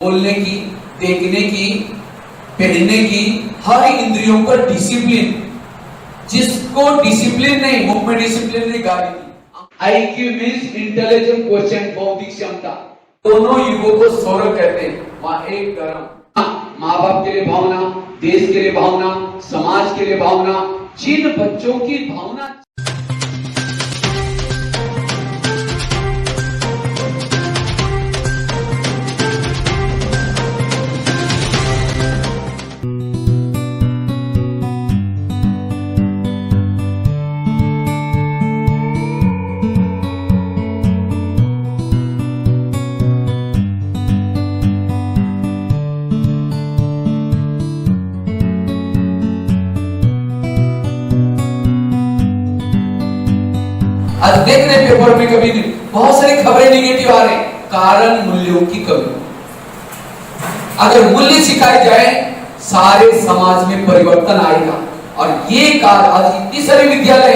बोलने की, देखने की, पहनने की, हर इंद्रियों पर डिसिप्लिन, जिसको डिसिप्लिन नहीं, मुख में डिसिप्लिन नहीं, गाड़ी की। आईक्यू मीन्स इंटेलिजेंट क्वेश्चन, बौद्धिक क्षमता। दोनों युगों को सौरभ कहते हैं। वहां एक धर्म, माँ बाप के लिए भावना, देश के लिए भावना, समाज के लिए भावना, जिन बच्चों की भावना आज देख रहे पेपर में कभी नहीं, बहुत सारी खबरें निगेटिव आ रहे, कारण मूल्यों की कमी। अगर मूल्य सिखाए जाए सारे समाज में परिवर्तन आएगा। और ये कार्य आज इतनी सारी विद्यालय,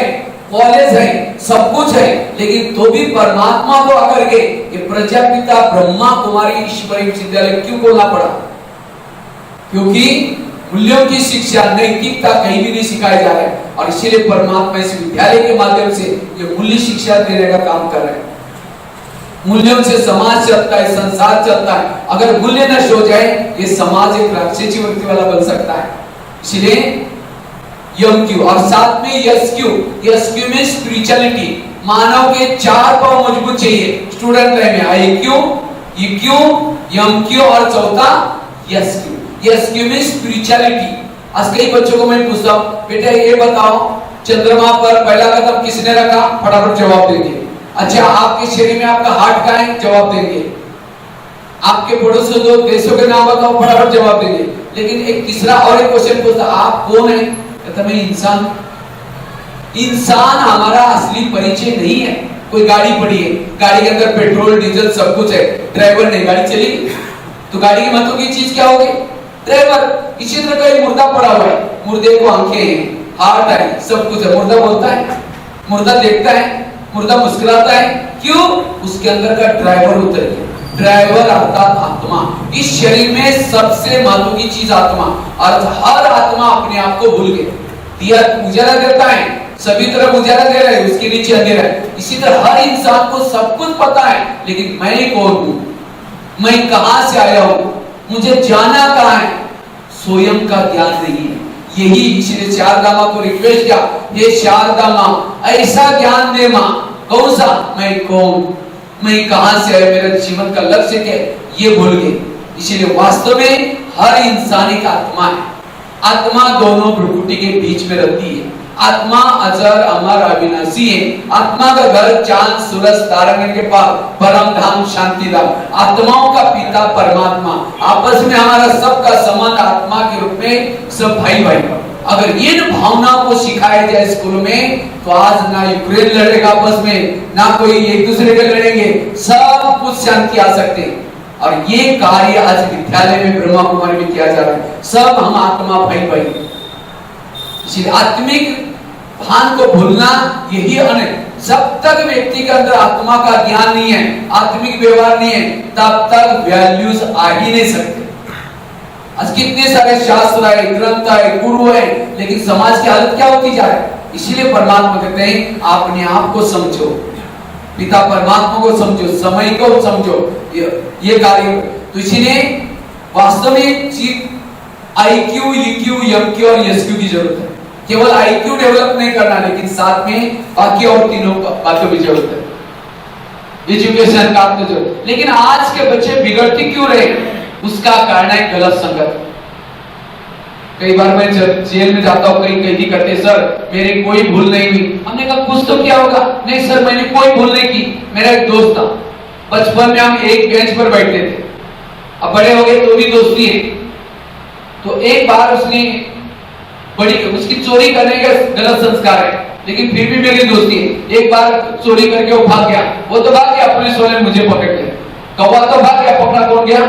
कॉलेज है, सब कुछ है, लेकिन तो भी परमात्मा को आकर के ये प्रजापिता ब्रह्मा कुमारी ईश्वरी विद्यालय क्यों खोलना पड़ा? क्योंकि मूल्यों की शिक्षा, नैतिकता कहीं भी नहीं सिखाई जा रहा है। और इसीलिए परमात्मा इस विद्यालय के माध्यम से ये मूल्य शिक्षा देने का काम कर रहे हैं। मूल्यों से समाज चलता है, संसार चलता है। अगर मूल्य नष्ट हो जाए, ये समाज एक राक्षसी वृत्ति वाला बन सकता है। इसलिए यम क्यू और साथ में यस क्यू। यस क्यू में स्पिरिचुअलिटी, मानव के चार पांव मजबूत चाहिए स्टूडेंट लाइफ में। I Q, E Q, M Q और चौथा यस क्यू। यस क्यू में स्पिरिचुअलिटी। आज कई बच्चों को मैं पूछता हूं, बेटा ये बताओ चंद्रमा पर पहला कदम किसने रखा? फटाफट जवाब देंगे। अच्छा, आपके शरीर में आपका हार्ट कहाँ है? जवाब देंगे। आपके पड़ोसी दो देशों के नाम बताओ, फटाफट जवाब देंगे। लेकिन एक तीसरा और एक क्वेश्चन पूछता, आप कौन है? कहता मैं इंसान। इंसान हमारा असली परिचय नहीं है। कोई गाड़ी पड़ी है, गाड़ी के अंदर पेट्रोल डीजल सब कुछ है, ड्राइवर नहीं, गाड़ी चलेगी? तो गाड़ी की महत्व की चीज क्या होगी? ड्राइवर। इसी तरह का एक मुर्दा पड़ा हुआ है, मुर्दे को आंखें हैं, हार्ट है, सब कुछ है। मुर्दा बोलता है, मुर्दा देखता है, मुर्दा मुस्कुराता है। क्यों? उसके अंदर का ड्राइवर उतर गया। ड्राइवर अर्थात आत्मा। इस शरीर में सबसे महत्व की चीज आत्मा। और हर आत्मा अपने आप को भूल गई। दिया उजाला देता है, सभी तरफ उजाला दे रहा है, उसके नीचे अंधेरा है। इसी तरह हर इंसान को सब कुछ पता है, लेकिन मैं कौन हूं, मैं कहां से आया हूं, मुझे जाना कहां है, स्वयं का ज्ञान नहीं है। यही इसलिए शारदा मां को रिक्वेस्ट किया, ये शारदा मां ऐसा ज्ञान दे मां। कौन सा? मैं कौन, मैं कहां से आया, मेरा जीवन का लक्ष्य क्या है, ये भूल गए। इसीलिए वास्तव में हर इंसान एक आत्मा है। आत्मा दोनों भ्रुकुटी के बीच में रहती है। आत्मा अजर अमर अविनाशी है। आत्मा का घर चांद सूरज तारंगन के पास, परम धाम शांति धाम। आत्माओं का पिता परमात्मा। आपस में हमारा सबका संबंध आत्मा के रूप में, सब भाई भाई। अगर इन भावनाओं को सिखाया जाए स्कूलों में, तो आज ना यूक्रेन लड़ेगा आपस में, ना कोई एक दूसरे के लड़ेंगे, सब कुछ शांति आ सकते हैं। और ये कार्य आज विद्यालय में ब्रह्मा कुमारी में किया जा रहा है। सब हम आत्मा भाई भाई। इसलिए आत्मिक भान को भूलना यही अनेक। जब तक व्यक्ति के अंदर आत्मा का ज्ञान नहीं है, आत्मिक व्यवहार नहीं है, तब तक वैल्यूज आ ही नहीं सकते। आज कितने सारे शास्त्र है, ग्रंथ है, गुरु है, लेकिन समाज की हालत क्या होती जा रही है? इसीलिए परमात्मा कहते हैं अपने आप को समझो, पिता परमात्मा को समझो, समय को समझो, ये कार्य। तो इसीलिए वास्तव में आईक्यू, ईक्यू, एमक्यू और एसक्यू की जरूरत है। केवल आईक्यू डेवलप नहीं करना, लेकिन साथ में बाकी और तीनों बातों की जरूरत है। एजुकेशन का तो जरूरत। लेकिन आज के बच्चे बिगड़ते क्यों रहे? उसका कारण है गलत संगत। कई बार मैं जेल में जाता हूँ, कई कैदी करते, सर मेरी कोई भूल नहीं हुई। हमने कहा कुछ तो क्या होगा? नहीं सर, मैंने कोई भूल नहीं की। मेरा एक दोस्त था, बचपन में हम एक बेंच पर बैठते थे, अब बड़े हो गए तो भी दोस्ती है। तो एक बार उसने उसकी चोरी करने का गलत संस्कार है, लेकिन फिर भी मेरी दोस्ती है। एक बार चोरी करके वो भाग गया, वो तो भाग गया, पुलिस वाले मुझे पकड़ लिया। कौवा तो भाग गया, पकड़ा कौन गया?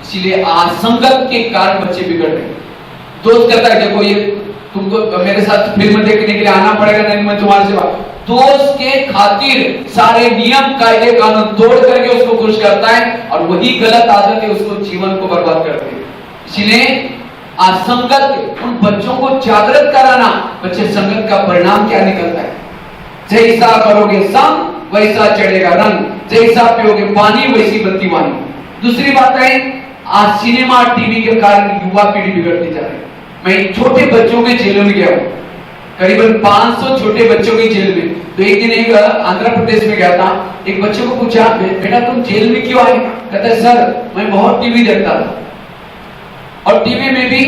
इसीलिए आज संगत के कारण बच्चे बिगड़ रहे। दोस्त कहता है देखो ये तुमको मेरे साथ फिल्म देखने के लिए आना पड़ेगा, नहीं मैं तुम्हारे से दोस्त के खातिर सारे नियम कायदे कानून तोड़ करके उसको खुश करता है, और वही गलत आदत है उसको जीवन को बर्बाद करती है। इसलिए आज संगत, उन बच्चों को जागृत कराना, बच्चे संगत का परिणाम क्या निकलता है। जैसा करोगे संग वैसा चढ़ेगा रंग, जैसा पियोगे पानी वैसी बनती वाणी। दूसरी बात है, आज सिनेमा टीवी के कारण युवा पीढ़ी बिगड़ती जा रही है। मैं छोटे बच्चों के जेलों में गया हूं, करीबन 500 छोटे बच्चों की जेल में। तो एक दिन एक आंध्र प्रदेश में गया था, एक बच्चे को पूछा, बेटा तुम जेल में क्यों आए? कहता है सर मैं बहुत टीवी देखता था, और टीवी में भी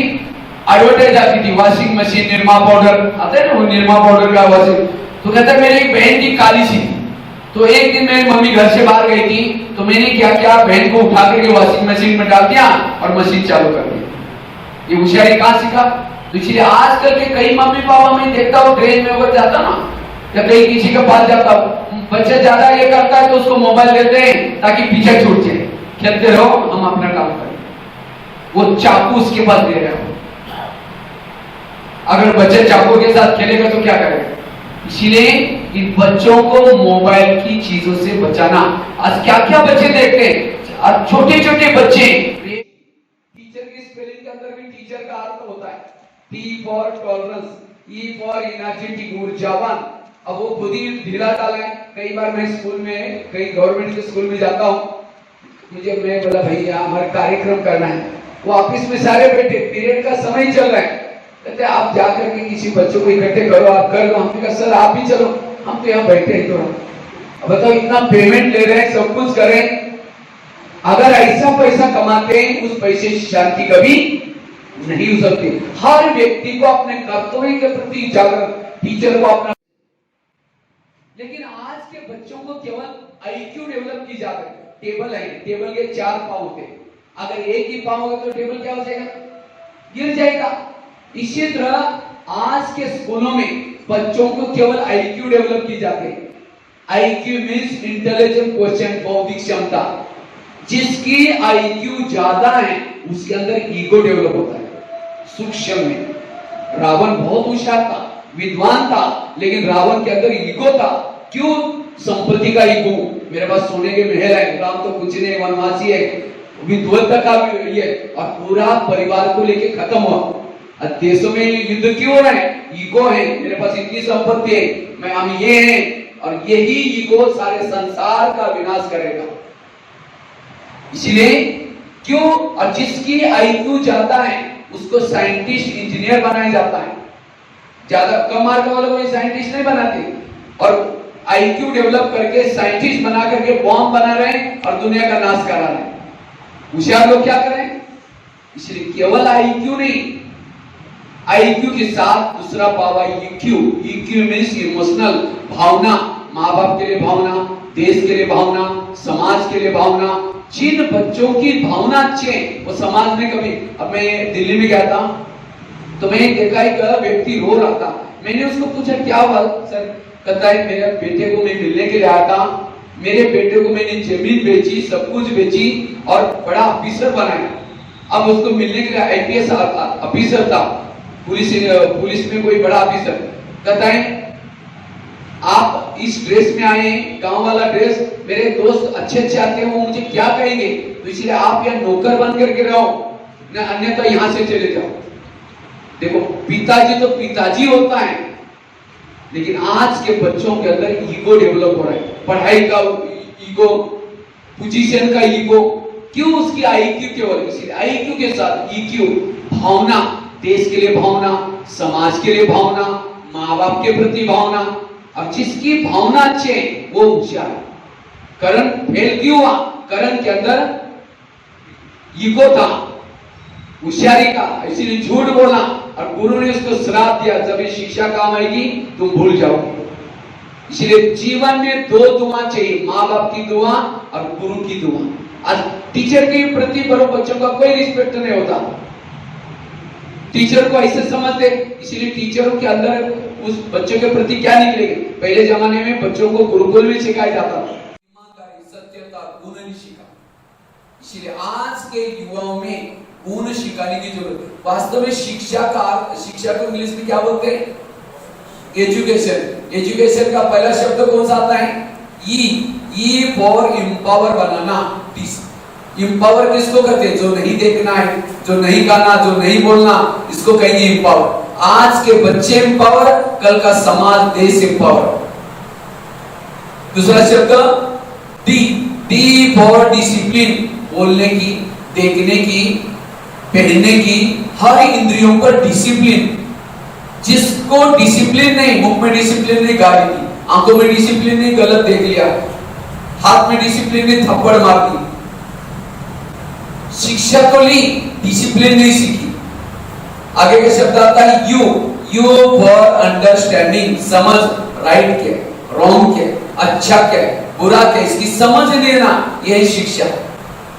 एडवर्टाइज आती थी, वॉशिंग मशीन, निरमा पाउडर आता है ना, वो निरमा पाउडर का वॉशिंग। तो कहता है मेरी एक बहन की काली सी थी, तो एक दिन मेरी मम्मी घर से बाहर गई थी, तो मैंने क्या किया, बहन को उठा करके वॉशिंग मशीन में डाल दिया और मशीन चालू कर दी। ये होशियारी कहां सीखा? तो इसलिए आजकल के कई मम्मी पापा मैं देखता हूँ, ट्रेन में अगर जाता ना या कहीं किसी के पास जाता हूँ, बच्चा ज्यादा ये करता है तो उसको मोबाइल देते हैं ताकि पीछे छूट जाए, खेलते रहो हम अपना काम करें। वो चाकू उसके पास दे रहे हो, अगर बच्चे चाकू के साथ खेलेगा तो क्या करेगा? इसीलिए इन बच्चों को मोबाइल की चीजों से बचाना। आज क्या क्या बच्चे देखते हैं, और छोटे छोटे बच्चे, टीचर की स्पेलिंग के अंदर भी टीचर का अर्थ होता है, T for tolerance, E for energetic, ऊर्जावान। अब वो खुद ही ढीला डाला है। कई बार मैं स्कूल में, कई गवर्नमेंट के स्कूल में जाता हूँ, मैं बोला भैया हमारा कार्यक्रम करना है, वो ऑफिस में सारे बैठे, पीरियड का समय चल रहा है, कहते आप जाकर के किसी बच्चों को इकट्ठे करो, आप कर लो। हमने कहा सर आप भी चलो, हम तो यहाँ बैठे हैं। तो बताओ इतना पेमेंट ले रहे हैं, सब कुछ करें, अगर ऐसा पैसा कमाते हैं उस पैसे से शांति कभी नहीं हो सकती। हर व्यक्ति को अपने कर्तव्य के प्रति जागरूक, टीचर को अपना। लेकिन आज के बच्चों को केवल आईक्यू डेवलप की जाती है। टेबल है, टेबल के 4 पांव होते हैं, अगर एक ही पांव होगा तो टेबल क्या हो जाएगा, गिर जाएगा। इसी तरह आज के स्कूलों में बच्चों को केवल आईक्यू डेवलप की जाती है। आईक्यू मींस इंटेलिजेंट क्वेश्चन, बौद्धिक क्षमता। जिसकी आईक्यू ज्यादा है उसके अंदर ईगो डेवलप होता है। सूक्ष्म में रावण बहुत होशियार था, विद्वान था, लेकिन रावण के अंदर ईगो था। क्यों? संपत्ति का ईगो, मेरे पास सोने के महल है, राम तो कुछ नहीं, वनवासी है, विद्वत्ता का ये, और पूरा परिवार को लेके खत्म हुआ। देशों में युद्ध क्यों हो रहे हैं? ईगो है, मेरे पास इतनी संपत्ति है, मैं हम ये हैं, और यही ईगो सारे संसार का विनाश करेगा। इसलिए क्यों? और जिसकी आईक्यू ज्यादा है उसको साइंटिस्ट, इंजीनियर बनाया जाता है। ज्यादा कम मार्क वालों को साइंटिस्ट नहीं बनाते, और आईक्यू डेवलप करके साइंटिस्ट बना करके बॉम्ब बना रहे हैं और दुनिया का नाश करा रहे हैं। होशियार लोग क्या करें? इसलिए केवल आईक्यू नहीं, आईक्यू के साथ दूसरा पावा ईक्यू। ईक्यू मींस इमोशनल, भावना, माँ बाप के लिए भावना, देश के लिए भावना, समाज के लिए भावना। जिन बच्चों की भावना अच्छी है वो समाज में कभी। अब मैं दिल्ली में गया था तो मैंने देखा एक व्यक्ति रो रहा था। मैंने उसको पूछा क्या हुआ सर? कहता है मेरे बेटे को मैं मिलने के लिए आया था, मेरे बेटे को मैंने जमीन बेची, सब कुछ बेची और बड़ा ऑफिसर बनाया। अब उसको मिलने के लिए आईपीएस ऑफिसर था, पुलिस में कोई बड़ा ऑफिसर। कहता है आप इस ड्रेस में आए, गांव वाला ड्रेस, मेरे दोस्त अच्छे अच्छे आते हैं, वो मुझे क्या कहेंगे, तो इसलिए आप यहाँ नौकर बन करके रहो, न अन्यथा यहाँ से चले जाओ। देखो पिताजी तो पिताजी होता है, लेकिन आज के बच्चों के अंदर ईगो डेवलप हो रहा है। पढ़ाई का ईगो, पोजीशन का ईगो। क्यों? उसकी आईक्यू केवल, इसलिए आईक्यू के साथ ईक्यू, भावना, देश के लिए भावना, समाज के लिए भावना, माँ बाप के प्रति भावना। अब जिसकी भावना अच्छी है वो होशियार। करण फेल क्यों हुआ? करण के अंदर ईगो था, होशियारी का, इसीलिए झूठ बोला और गुरु ने उसको श्राप दिया, जब ये शिक्षा काम आएगी तुम भूल जाओगे। इसलिए जीवन में 2 दुआ चाहिए, माँ बाप की दुआ और गुरु की दुआ। आज टीचर के प्रति बड़ों बच्चों का कोई रिस्पेक्ट नहीं होता, टीचर को ऐसे समझते, इसलिए टीचरों के अंदर उस बच्चों के प्रति क्या निकलेगी? पहले जमाने में बच्चों को गुरुकुल में सिखाया जाता था, ईमानदारी, सत्यता, गुण नहीं सिखा। इसलिए आज के युवाओं में गुण सिखाने की जरूरत है। वास्तव में शिक्षा का, शिक्षा को इंग्लिश में क्या बोलते हैं? एजुकेशन। एजुकेशन का पहला शब्द कौन सा आता है? E for empower banana. Empower किसको कहते हैं? जो नहीं देखना है, जो नहीं गाना, जो नहीं बोलना, इसको कहेंगे एम्पावर। आज के बच्चे एम्पावर, कल का समाज देश एम्पावर। दूसरा शब्द डी फॉर डिसिप्लिन। बोलने की, देखने की, पहनने की, हर इंद्रियों पर डिसिप्लिन। जिसको डिसिप्लिन नहीं, मुख में डिसिप्लिन नहीं, गाली दी, आंखों में डिसिप्लिन नहीं, गलत देख लिया, हाथ में डिसिप्लिन नहीं, थप्पड़ मार दी, शिक्षा तो ली, डिसिप्लिन नहीं सीखी। आगे का शब्द आता है यू फॉर अंडरस्टैंडिंग। समझ, राइट क्या, रॉन्ग क्या, अच्छा क्या, बुरा क्या, इसकी समझ लेना, यही शिक्षा।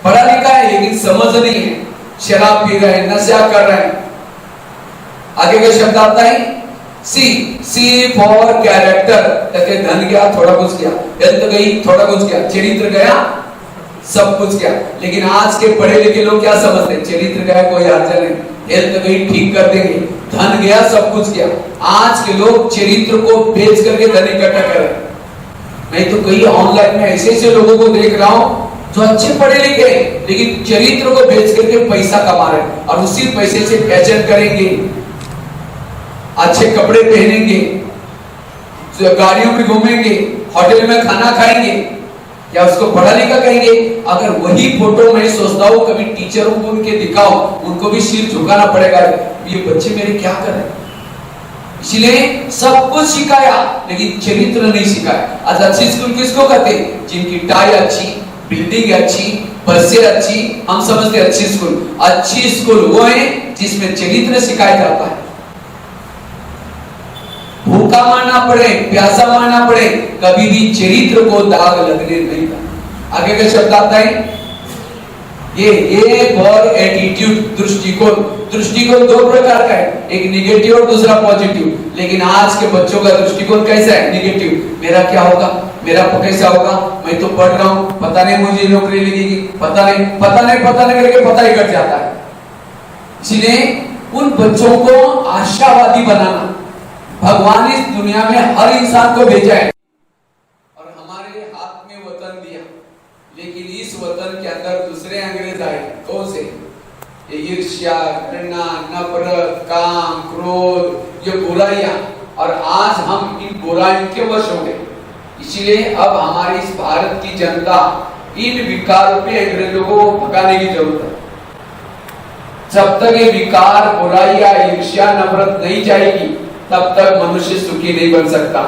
पढ़ा लिखा है लेकिन समझ नहीं है, शराब पी रहे हैं, नशा कर रहे हैं। आगे का शब्द आता है सी फॉर कैरेक्टर। तके धन गया, थोड़ा कुछ गया, हेल्थ गई, थोड़ा कुछ गया, चरित्र गया, सब कुछ गया। लेकिन आज के पढ़े लिखे लोग क्या समझते हैं? चरित्र गया कोई हर्जा नहीं, हेल्थ गई ठीक कर देंगे, धन गया सब कुछ गया। आज के लोग चरित्र को बेच करके धन इकट्ठा कर रहे हैं। मैं तो कई ऑनलाइन में ऐसे लोगों को देख रहा हूं जो अच्छे पढ़े लिखे लेकिन चरित्र को बेच करके पैसा कमा रहे हैं, और उसी पैसे से फैशन करेंगे, अच्छे कपड़े पहनेंगे, गाड़ियों में घूमेंगे, होटल में खाना खाएंगे, या उसको पढ़ा लिखा कहेंगे? अगर वही फोटो मैं सोचता हूँ कभी टीचरों को उनके दिखाओ, उनको भी सिर झुकाना पड़ेगा, ये बच्चे मेरे क्या कर रहे हैं। इसलिए सब कुछ सिखाया लेकिन चरित्र नहीं सिखाया। आज अच्छी स्कूल किसको कहते हैं? जिनकी टाई अच्छी, बिल्डिंग अच्छी, बसें अच्छी, हम समझते अच्छी स्कूल। अच्छी स्कूल वो है जिसमें चरित्र सिखाया जाता है। भूखा मारना पड़े, प्यासा मारना पड़े, कभी भी चरित्र को दाग लगने नहीं था। आगे का शब्द आता है ये फॉर एटीट्यूड। दृष्टिकोण दो प्रकार का है, एक निगेटिव और दूसरा पॉजिटिव। लेकिन आज के बच्चों का दृष्टिकोण कैसा है? निगेटिव। मेरा क्या होगा, मेरा कैसा होगा, मैं तो पढ़ रहा हूं, पता नहीं मुझे नौकरी लगेगी, पता नहीं करके पता ही कट जाता है। इसलिए उन बच्चों को आशावादी बनाना। भगवान इस दुनिया में हर इंसान को भेजा है और हमारे हाथ में वतन दिया, लेकिन इस वतन के अंदर दूसरे अंग्रेज आए। कौन से? ईर्ष्या, घृणा, नफरत, काम, क्रोध, ये बुराइयां, और आज हम इन बुराइयों के वश हो गए। इसीलिए अब हमारी इस भारत की जनता इन विकारों पे अंग्रेजों को भगाने की जरूरत है। जब तक ये विकार, बुराइयां, ईर्ष्या, नफरत नहीं जाएगी तब तक मनुष्य सुखी नहीं बन सकता।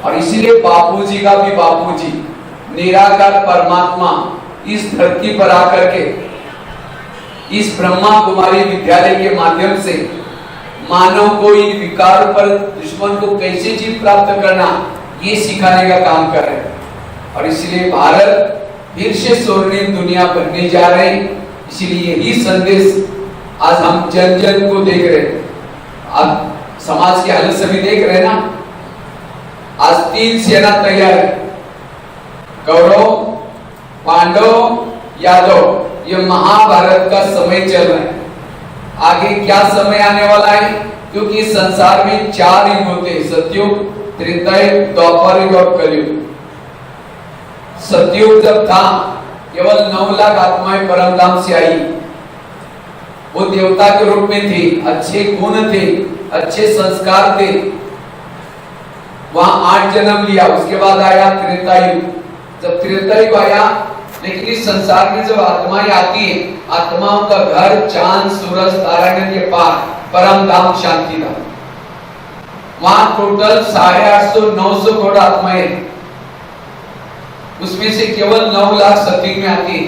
और इसीलिए बापूजी का भी बापूजी, निराकार परमात्मा इस धरती पर आकर के इस ब्रह्मा कुमारी विद्यालय के माध्यम से मानव को इन विकारों पर, दुश्मन को कैसे जीत प्राप्त करना, ये सिखाने का काम कर रहे हैं। और इसलिए भारत फिर से स्वर्णिम दुनिया बनने जा रहे हैं। इसीलिए यही संदेश आज हम जन जन को देख रहे हैं। आज समाज की हालत सभी देख रहे हैं ना। आज 3 सेना तैयार है, कौरव, पांडव, यादव। ये महाभारत का समय चल रहा है। आगे क्या समय आने वाला है? क्योंकि संसार में 4 युग होते हैं, सतयुग, त्रेता युग, द्वापर युग और कलयुग। सतयुग जब था केवल 9 लाख आत्माएं परम धाम से आई। वो देवता के रूप में थे, अच्छे गुण थे, अच्छे संस्कार थे, वहां 8 जन्म लिया। उसके बाद आया त्रेता युग। जब त्रेता युग आया, लेकिन इस संसार में जब आत्माएं आती है, आत्माओं का घर चांद, सूरज, तारागण के पार परम धाम शांति धाम। वहां टोटल 850 900 करोड़ आत्माएं, उसमें से केवल 9 लाख सतयुग में आती है।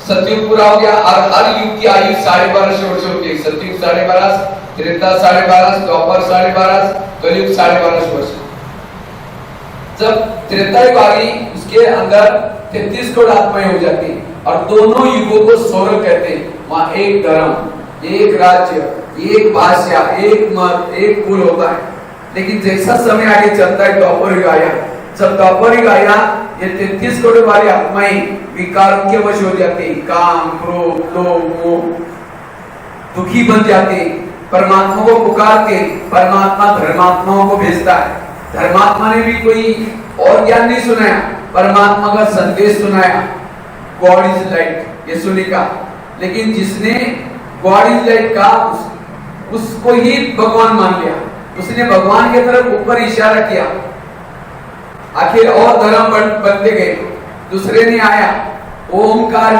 सतयुग पूरा हो गया और हर युग की आयु 12.5 वर्ष होती है। सतयुग 12.5, त्रेता 12.5, द्वापर 12.5, कलयुग 12.5 वर्ष। जब त्रेता युग आ गई, उसके अंदर 33 करोड़ आत्माएं हो जाती हैं और दोनों युगों को स्वर्ग कहते हैं। वहां एक धर्म, एक राज्य, एक भाषा, एक मत, एक कुल होता है। लेकिन जैसा समय आगे चलता है, द्वापर युग आया। जब द्वापर युग आया, ये 33 करोड़ वाली आत्माएं विकारों के वश हो जाती, काम, क्रोध, लोभ, मोह, दुखी बन जाते, परमात्मा को पुकार के परमात्मा धर्मात्माओं को भेजता है। धर्मात्मा ने भी कोई और ज्ञान नहीं सुनाया, परमात्मा का संदेश सुनाया, गॉड इज लाइट, यीशु ने कहा। लेकिन जिसने गॉड इज लाइट कहा उसको ही भगवान मान लिया, उसने भगवान की तरफ ऊपर इशारा किया। आखिर और धर्म बनते गए, दूसरे ने आया ओमकार